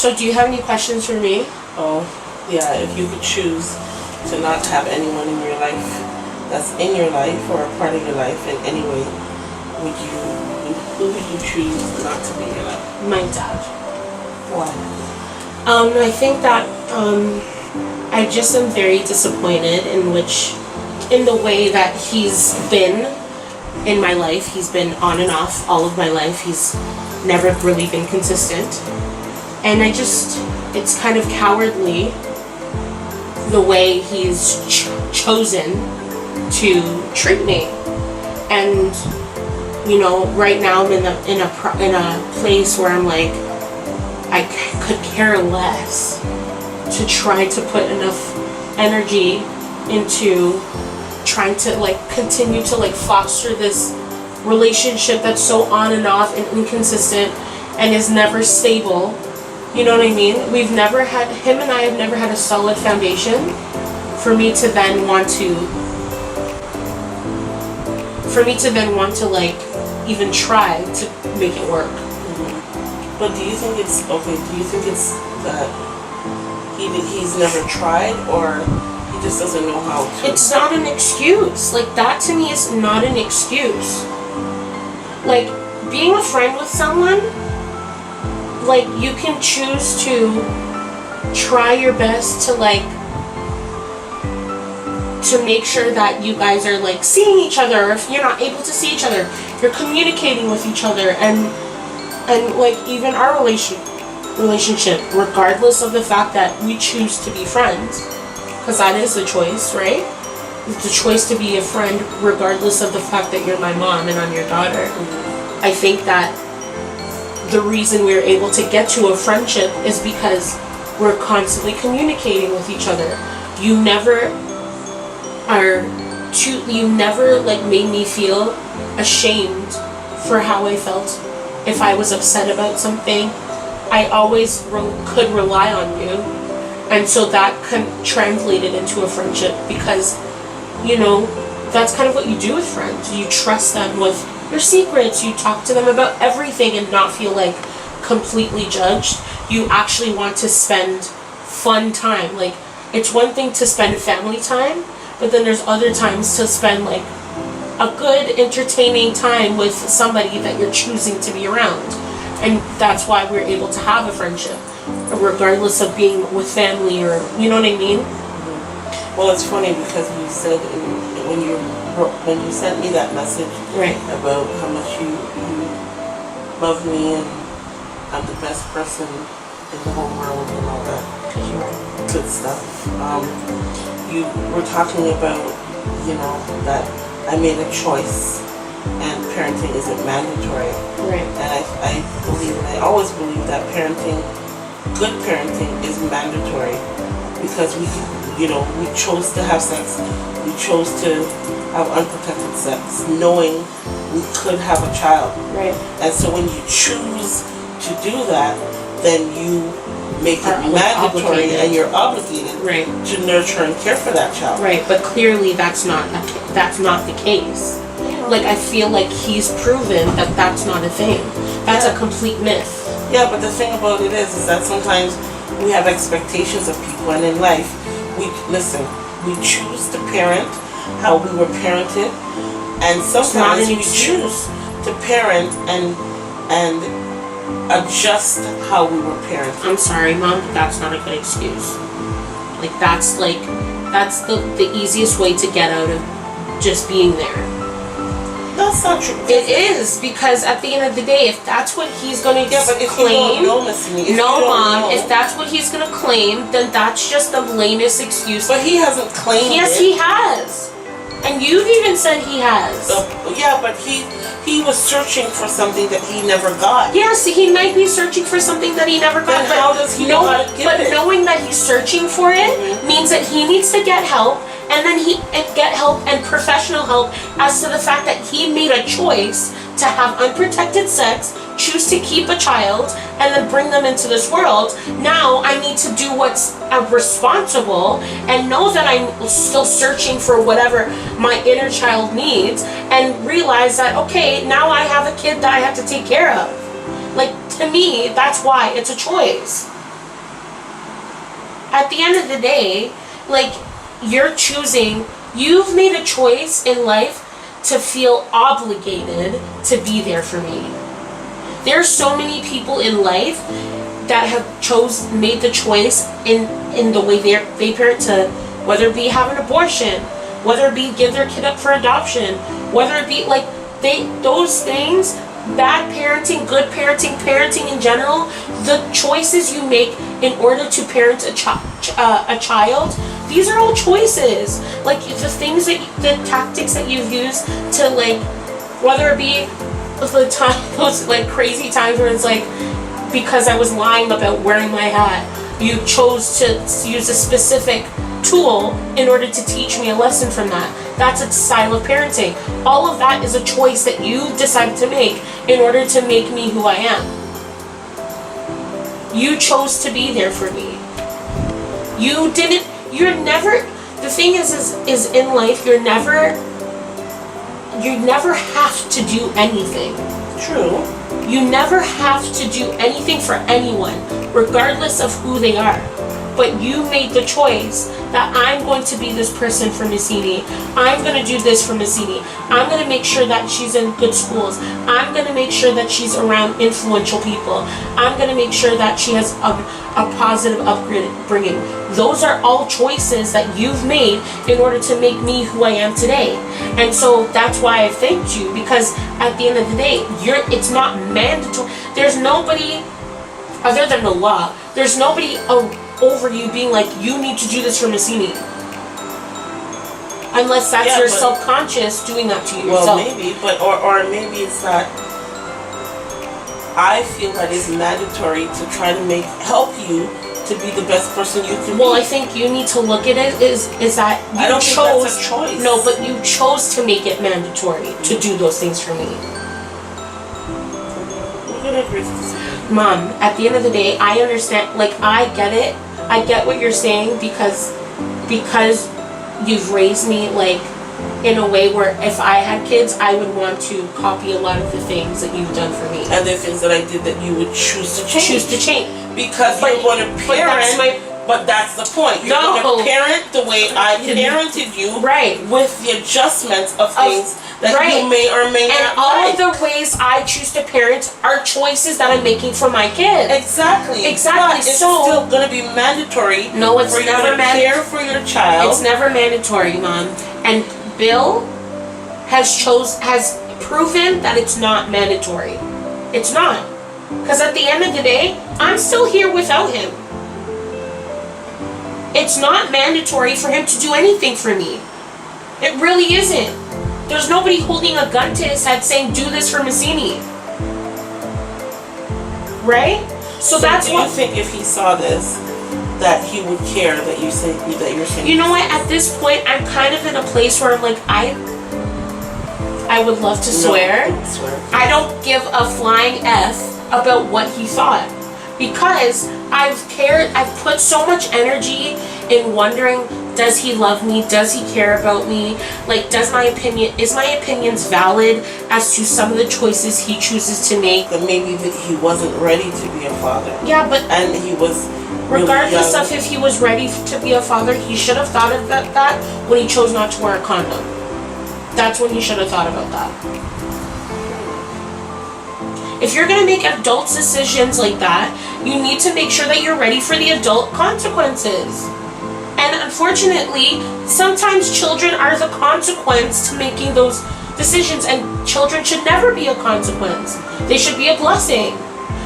So do you have any questions for me? Oh, yeah, if you could choose to not have anyone in your life that's in your life or a part of your life in any way, who would you choose not to be in your life? My dad. Why? I think that I just am very disappointed in the way that he's been in my life. He's been on and off all of my life. He's never really been consistent. And it's kind of cowardly the way he's chosen to treat me. And, you know, right now I'm in a place where I'm like, I could care less to try to put enough energy into trying to like continue to like foster this relationship that's so on and off and inconsistent and is never stable. You know what I mean? Him and I have never had a solid foundation for me to then want to like even try to make it work. Mm-hmm. But do you think it's that he's never tried, or he just doesn't know how to? It's not an excuse. Like, that to me is not an excuse. Like, being a friend with someone, like, you can choose to try your best to like to make sure that you guys are like seeing each other. If you're not able to see each other, you're communicating with each other, and like even our relationship, regardless of the fact that we choose to be friends, because that is a choice, right? It's a choice to be a friend regardless of the fact that you're my mom and I'm your daughter. Mm-hmm. I think that the reason we're able to get to a friendship is because we're constantly communicating with each other. You never like made me feel ashamed for how I felt. If I was upset about something, I always could rely on you. And so that translated into a friendship because, you know, that's kind of what you do with friends. You trust them with your secrets. You talk to them about everything and not feel like completely judged. You actually want to spend fun time. Like, it's one thing to spend family time, but then there's other times to spend like a good entertaining time with somebody that you're choosing to be around. And that's why we're able to have a friendship, regardless of being with family, or, you know what I mean? Mm-hmm. Well, it's funny because you said when you sent me that message, right, about how much you love me and I'm the best person in the whole world and all that good stuff. You were talking about, you know, that I made a choice and parenting isn't mandatory. Right. And I always believe that good parenting is mandatory because we chose to have sex. We chose to have unprotected sex, knowing we could have a child. Right. And so when you choose to do that, then you make it mandatory and you're obligated, right, to nurture and care for that child. Right, but clearly that's not the case. Like, I feel like he's proven that that's not a thing. That's a complete myth. Yeah, but the thing about it is that sometimes we have expectations of people, and in life, we choose to parent how we were parented, and sometimes we choose to parent and adjust how we were parented. I'm sorry, Mom, but that's not a good excuse. That's the easiest way to get out of just being there. That's not true. It is, because at the end of the day, if that's what he's going to claim, if that's what he's going to claim, then that's just the lamest excuse. But he hasn't claimed it. Yes, he has. And you've even said he has. Yeah, but he was searching for something that he never got. Yes, he might be searching for something that he never got. Then how does he know how to get it? But knowing that he's searching for it means that he needs to get help, and then get help and professional help as to the fact that he made a choice to have unprotected sex, choose to keep a child, and then bring them into this world. Now I need to do what's responsible and know that I'm still searching for whatever my inner child needs, and realize that, okay, now I have a kid that I have to take care of. Like, to me, that's why it's a choice. at the end of the day, like, you've made a choice in life to feel obligated to be there for me. There are so many people in life that have made the choice in the way they parent, to whether it be have an abortion, whether it be give their kid up for adoption, whether it be like those things, bad parenting, good parenting, parenting in general, the choices you make in order to parent a child, these are all choices. Like the things the tactics that you've used to, like, whether it be those like crazy times where it's like, because I was lying about wearing my hat, you chose to use a specific tool in order to teach me a lesson from that. That's a style of parenting. All of that is a choice that you decided to make in order to make me who I am. You chose to be there for me. The thing is in life, you never have to do anything. True. You never have to do anything for anyone, regardless of who they are. But you made the choice that I'm going to be this person for Sini. I'm going to do this for Sini. I'm going to make sure that she's in good schools. I'm going to make sure that she's around influential people. I'm going to make sure that she has a positive upbringing. Those are all choices that you've made in order to make me who I am today. And so that's why I thanked you, because at the end of the day, it's not mandatory. There's nobody other than the law. There's nobody over you being like, you need to do this for Sini. Unless that's your subconscious doing that to yourself. Well, maybe, but or maybe it's that I feel that it's mandatory to try to help you to be the best person you can be. Well, I think you need to look at it is that you I don't think that's a choice. No, but you chose to make it mandatory to do those things for me. We're gonna agree with this. Mom, at the end of the day, I understand. Like, I get it. I get what you're saying because you've raised me like in a way where if I had kids, I would want to copy a lot of the things that you've done for me. And the things that I did that you would choose to change. Because you're going to parent. But that's the point. You're going to parent the way I parented you. Right. With the adjustments of things that you may or may not And all of the ways I choose to parent are choices that I'm making for my kids. Exactly. Exactly. But it's still going to be mandatory. No, it's never mandatory. Care for your child. It's never mandatory, Mom. And Bill has proven that it's not mandatory. It's not. Because at the end of the day, I'm still here without him. It's not mandatory for him to do anything for me. It really isn't. There's nobody holding a gun to his head saying, do this for Sini. Right? So that's what. Do you think if he saw this, that he would care that you're saying? You know what? At this point, I'm kind of in a place where I'm like, I would love to swear. Don't swear. I don't give a flying F about what he thought. Because I've put so much energy in wondering, does he love me? Does he care about me? Like, is my opinions valid as to some of the choices he chooses to make? That maybe that he wasn't ready to be a father. Yeah, but and he was regardless really of if he was ready to be a father, he should have thought of that when he chose not to wear a condom. That's when he should have thought about that. If you're going to make adult decisions like that, you need to make sure that you're ready for the adult consequences. And unfortunately, sometimes children are the consequence to making those decisions, and children should never be a consequence. They should be a blessing.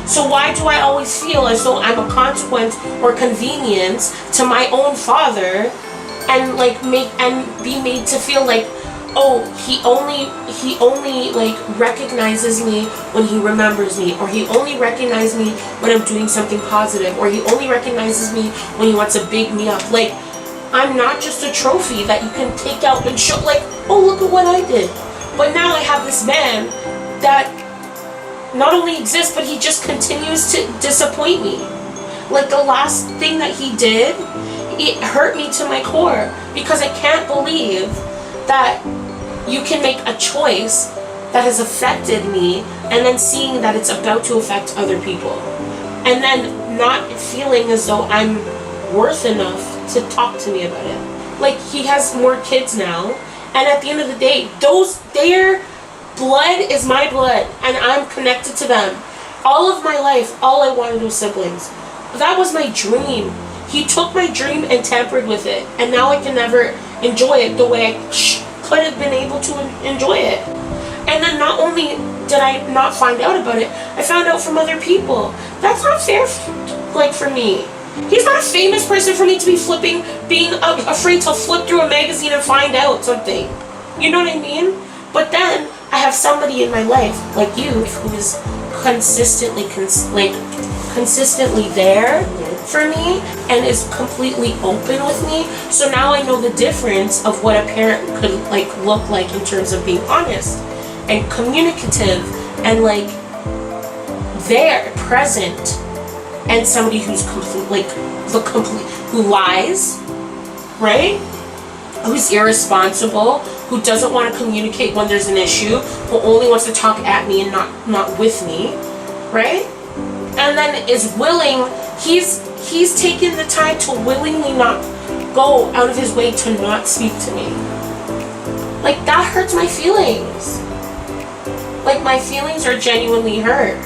So why do I always feel as though I'm a consequence or convenience to my own father, and be made to feel like, oh, he only like recognizes me when he remembers me, or he only recognizes me when I'm doing something positive, or he only recognizes me when he wants to big me up. Like, I'm not just a trophy that you can take out and show, like, oh, look at what I did. But now I have this man that not only exists, but he just continues to disappoint me. Like, the last thing that he did, it hurt me to my core, because I can't believe that you can make a choice that has affected me, and then seeing that it's about to affect other people, and then not feeling as though I'm worth enough to talk to me about it. Like, he has more kids now, and at the end of the day, their blood is my blood, and I'm connected to them. All of my life, all I wanted was siblings. That was my dream. He took my dream and tampered with it, and now I can never enjoy it the way I could have been able to enjoy it. And then not only did I not find out about it, I found out from other people. That's not fair, like, for me. He's not a famous person for me to be being afraid to flip through a magazine and find out something. You know what I mean? But then I have somebody in my life, like you, who is consistently there for me and is completely open with me. So now I know the difference of what a parent could like look like in terms of being honest and communicative and like there, present, and somebody who's who lies, right? Who's irresponsible, who doesn't want to communicate when there's an issue, who only wants to talk at me and not with me, right? And then is willing, he's taken the time to willingly not go out of his way to not speak to me. Like, that hurts my feelings. Like, my feelings are genuinely hurt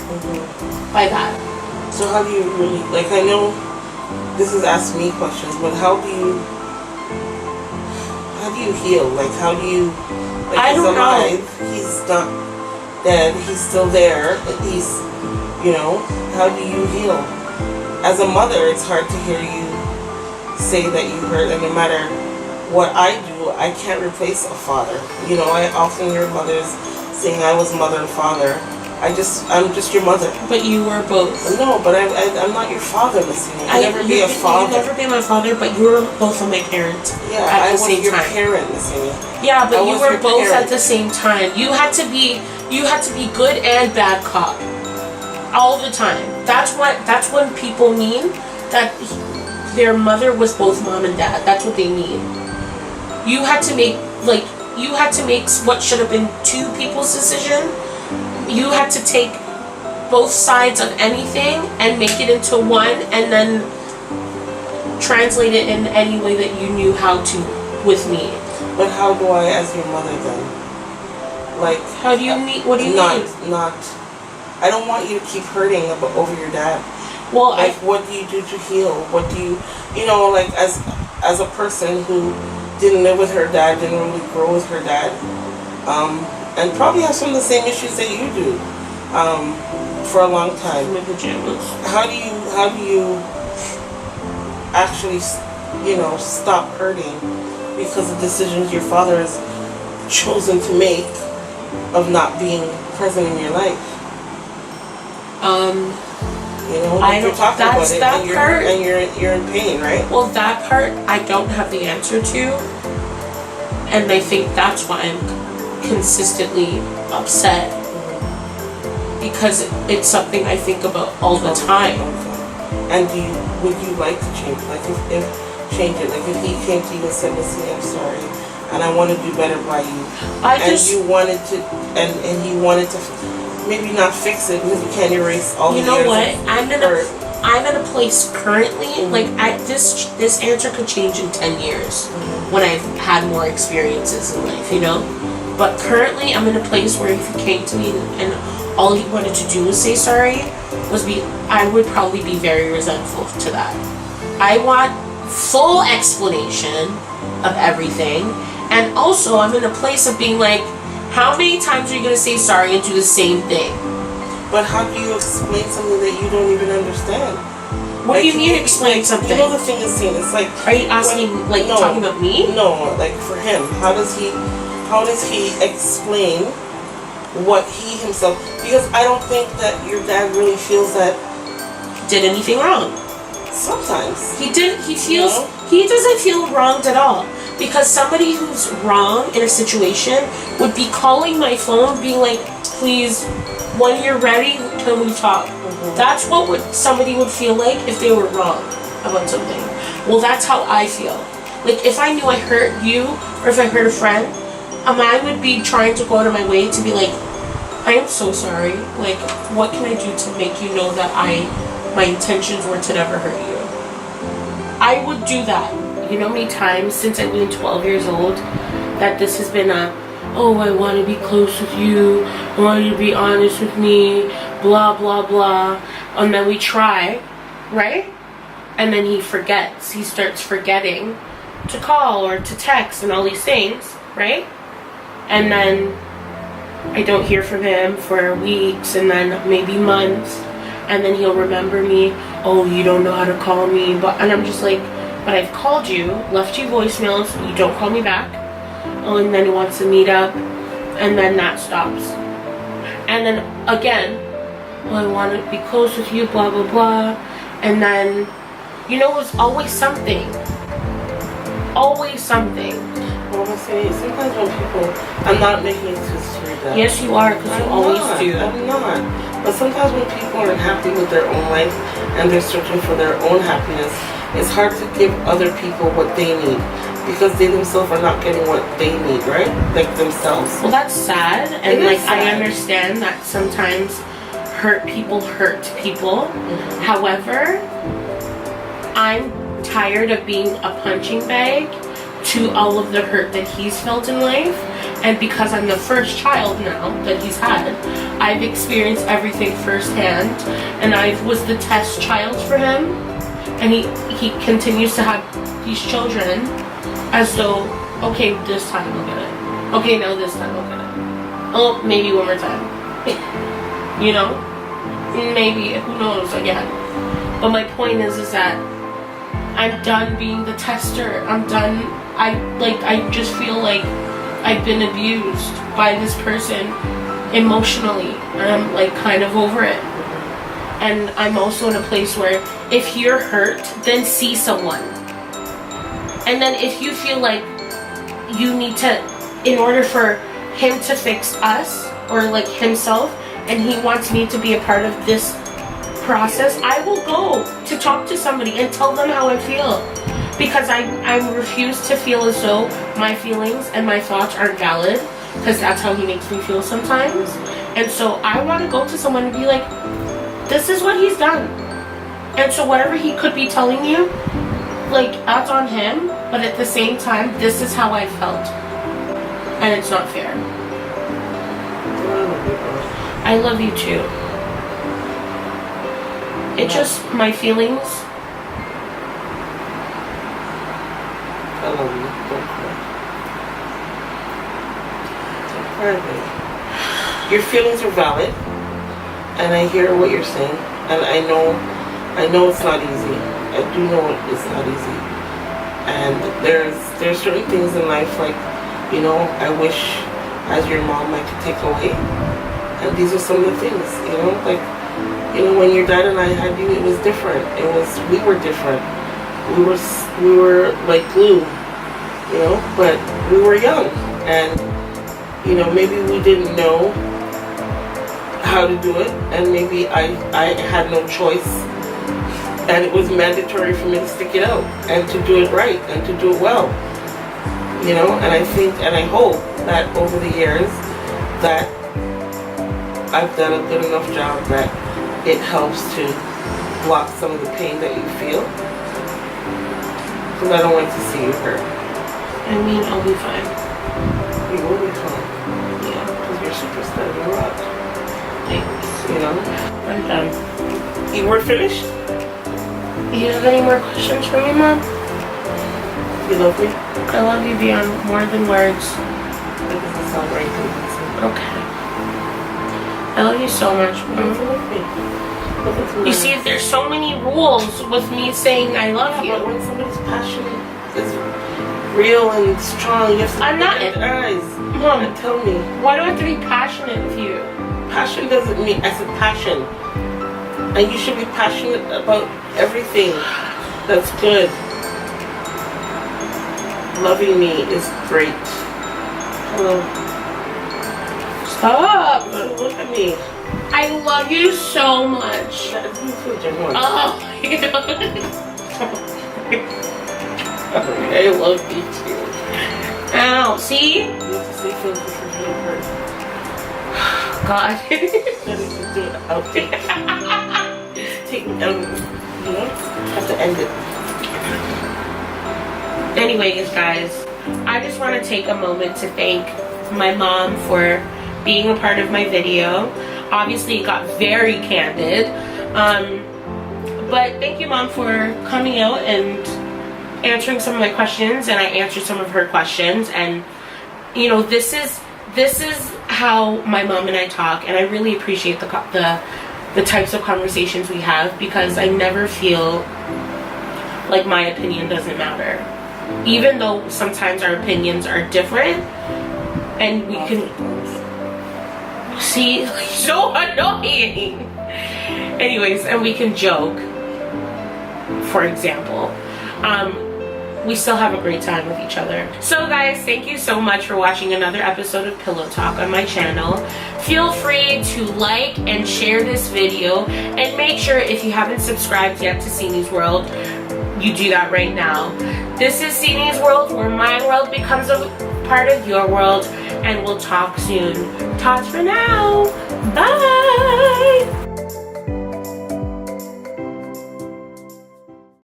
by that. So how do you really, like, I know this is asking me questions, but how do you heal? Like, how do you, like, I he's don't alive, know. He's not dead, he's still there, he's, you know, how do you heal? As a mother, it's hard to hear you say that you hurt, and no matter what I do, I can't replace a father. You know, I often hear mothers saying I was mother and father. I'm just your mother. But you were both. No, but I'm not your father, Miss Sini'S. I'll never be a father. You'll never be my father, but you were both of my parents. Yeah, at the same was your time. parent, Miss Sini'S. Yeah, but you were both parent. at the same time. You had to be good and bad cop all the time. That's when people mean that their mother was both mom and dad. That's what they mean. You had to make what should have been two people's decision. You had to take both sides of anything and make it into one, and then translate it in any way that you knew how to with me. But how do I, as your mother, then? Like, how do you mean? What do you mean? I don't want you to keep hurting over your dad. Well, like, what do you do to heal? What do you know, like, as a person who didn't live with her dad, didn't really grow with her dad, and probably have some of the same issues that you do, for a long time. My pajamas. How do you actually, you know, stop hurting because of decisions your father has chosen to make of not being present in your life? You know, I don't. you're talking That's about it, that and part. You're in pain, right? Well, that part I don't have the answer to, and I think that's why I'm consistently upset, because it's something I think about all the time. Okay. And would you like to change? Like, if change it? Like, if he came to you and said, "Listen, I'm sorry, and I want to do better by you," you wanted to, and he wanted to. Maybe not fix it because you can't erase all the years. You know what? I'm in a place currently. Like, this answer could change in 10 years when I've had more experiences in life. You know, but currently I'm in a place where if he came to me and all he wanted to do was say sorry, I would probably be very resentful to that. I want full explanation of everything, and also I'm in a place of being like, how many times are you going to say sorry and do the same thing? But how do you explain something that you don't even understand? What do you mean explain something? You know, the thing is, it's like... Are you asking, talking about me? No, like, for him. How does he explain what he himself... Because I don't think that your dad really feels that... Did anything wrong. Sometimes. He doesn't feel wronged at all. Because somebody who's wrong in a situation would be calling my phone being like, please, when you're ready, can we talk? That's what somebody would feel like if they were wrong about something. Well, that's how I feel. Like, if I knew I hurt you, or if I hurt a friend, I would be trying to go out of my way to be like, I am so sorry. Like, what can I do to make you know that my intentions were to never hurt you? I would do that. You know how many times since I've been 12 years old that this has been a, oh, I want to be close with you, I want you to be honest with me, blah, blah, blah. And then we try, right? And then he forgets. He starts forgetting to call or to text and all these things, right? And then I don't hear from him for weeks and then maybe months. And then he'll remember me, oh, you don't know how to call me. And I'm just like, but I've called you, left you voicemails, you don't call me back. Oh, and then he wants to meet up, and then that stops. And then again, well, I want to be close with you, blah, blah, blah. And then, you know, it's always something. Always something. Well, I say, sometimes when people, I'm not making excuses for that. Yes, you are, because you always do. I'm not. But sometimes when people aren't happy with their own life and they're searching for their own happiness, it's hard to give other people what they need because they themselves are not getting what they need, right? Like themselves. Well, that's sad, and like I understand that sometimes hurt people. Mm-hmm. However, I'm tired of being a punching bag to all of the hurt that he's felt in life, and because I'm the first child now that he's had, I've experienced everything firsthand, and I was the test child for him, and he continues to have these children as though, okay, this time we'll get it. Okay, now this time we'll get it. Oh, maybe one more time. You know? Maybe, who knows, again. But my point is that I'm done being the tester. I'm done. I just feel like I've been abused by this person emotionally, and I'm like kind of over it. And I'm also in a place where if you're hurt, then see someone. And then if you feel like you need to, in order for him to fix us or like himself, and he wants me to be a part of this process, I will go to talk to somebody and tell them how I feel, because I refuse to feel as though my feelings and my thoughts aren't valid, because that's how he makes me feel sometimes. And so I want to go to someone and be like, this is what he's done, and so whatever he could be telling you, like, that's on him, but at the same time, this is how I felt, and it's not fair. I love you too. It just, my feelings. I love you. Don't cry. Don't cry, baby. Your feelings are valid, and I hear what you're saying, and I know it's not easy. I do know it's not easy. And there's certain things in life, like, you know, I wish as your mom I could take away. And these are some of the things, you know, like, you know, when your dad and I had you, it was different. We were different. We were like glue, you know, but we were young, and, you know, maybe we didn't know how to do it, and maybe I had no choice, and it was mandatory for me to stick it out and to do it right and to do it well, you know. And I think and I hope that over the years that I've done a good enough job that it helps to block some of the pain that you feel, because I don't want to see you hurt. I mean, I'll be fine. You will be fine. Yeah. Because you're super steady rock. Thanks. You know? I'm done. You were finished? You have any more questions for me, Mom? You love me? I love you beyond more than words. That doesn't sound very convincing. Okay. I love you so much, Mom. You love me. You see, there's so many rules with me saying I love you. But when somebody's passion is real and strong, you have to I'm not look in their eyes. Mom, And tell me. why do I have to be passionate with you? Passion doesn't mean, I said passion. And you should be passionate about everything that's good. Loving me is great. Hello. Stop! Look at me. I love you so much. That is me too, Jen. Oh, I love you too. Ow, see? You have to say things before you get hurt. God. I need to do it out there. Take me out. You know? I have to end it. Anyways, guys, I just want to take a moment to thank my mom for being a part of my video. Obviously, it got very candid. But thank you, Mom, for coming out and answering some of my questions, and I answered some of her questions. And you know, this is how my mom and I talk, and I really appreciate the types of conversations we have, because I never feel like my opinion doesn't matter, even though sometimes our opinions are different, and we can see, so annoying. Anyways, and we can joke, for example. We still have a great time with each other. So guys, thank you so much for watching another episode of Pillow Talk on my channel. Feel free to like and share this video, and make sure, if you haven't subscribed yet to Sini'S World, you do that right now. This is Sini'S World, where my world becomes a part of your world, and we'll talk soon. Talk for now. Bye.